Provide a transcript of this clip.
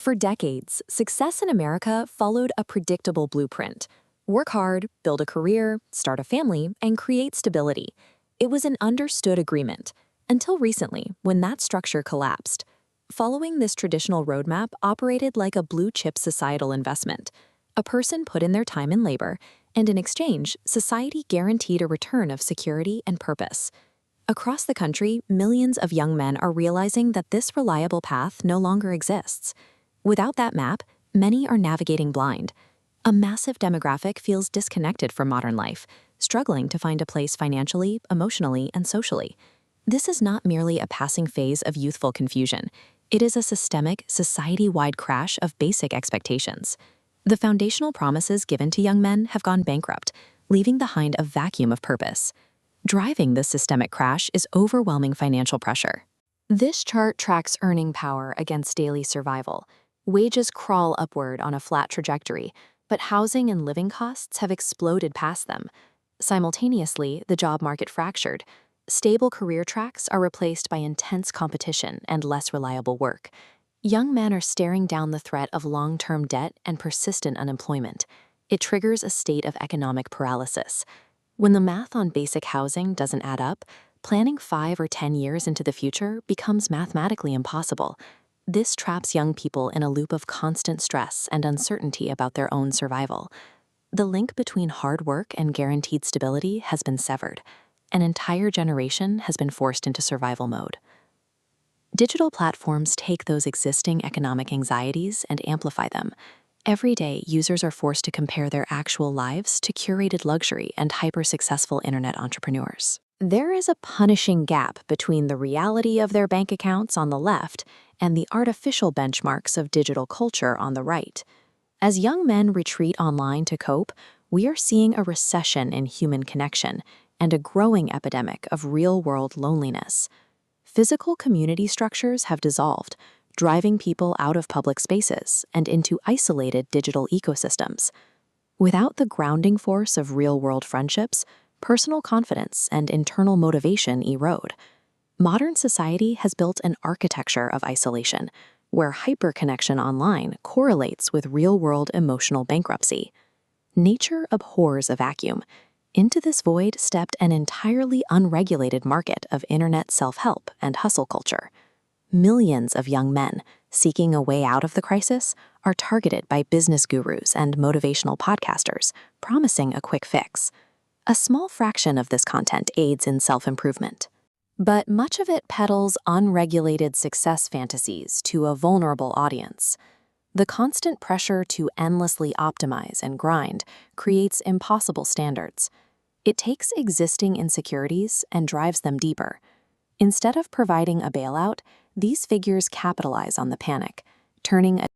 For decades, success in America followed a predictable blueprint. Work hard, build a career, start a family, and create stability. It was an understood agreement, until recently, when that structure collapsed. Following this traditional roadmap operated like a blue-chip societal investment. A person put in their time and labor, and in exchange, society guaranteed a return of security and purpose. Across the country, millions of young men are realizing that this reliable path no longer exists. Without that map, many are navigating blind. A massive demographic feels disconnected from modern life, struggling to find a place financially, emotionally, and socially. This is not merely a passing phase of youthful confusion. It is a systemic, society-wide crash of basic expectations. The foundational promises given to young men have gone bankrupt, leaving behind a vacuum of purpose. Driving this systemic crash is overwhelming financial pressure. This chart tracks earning power against daily survival. Wages crawl upward on a flat trajectory, but housing and living costs have exploded past them. Simultaneously, the job market fractured. Stable career tracks are replaced by intense competition and less reliable work. Young men are staring down the threat of long-term debt and persistent unemployment. It triggers a state of economic paralysis. When the math on basic housing doesn't add up, planning 5 or 10 years into the future becomes mathematically impossible. This traps young people in a loop of constant stress and uncertainty about their own survival. The link between hard work and guaranteed stability has been severed. An entire generation has been forced into survival mode. Digital platforms take those existing economic anxieties and amplify them. Every day, users are forced to compare their actual lives to curated luxury and hyper-successful internet entrepreneurs. There is a punishing gap between the reality of their bank accounts on the left and the artificial benchmarks of digital culture on the right. As young men retreat online to cope, we are seeing a recession in human connection and a growing epidemic of real-world loneliness. Physical community structures have dissolved, driving people out of public spaces and into isolated digital ecosystems. Without the grounding force of real-world friendships, personal confidence and internal motivation erode. Modern society has built an architecture of isolation, where hyperconnection online correlates with real-world emotional bankruptcy. Nature abhors a vacuum. Into this void stepped an entirely unregulated market of internet self-help and hustle culture. Millions of young men, seeking a way out of the crisis, are targeted by business gurus and motivational podcasters, promising a quick fix. A small fraction of this content aids in self-improvement, but much of it peddles unregulated success fantasies to a vulnerable audience. The constant pressure to endlessly optimize and grind creates impossible standards. It takes existing insecurities and drives them deeper. Instead of providing a bailout, these figures capitalize on the panic, turning a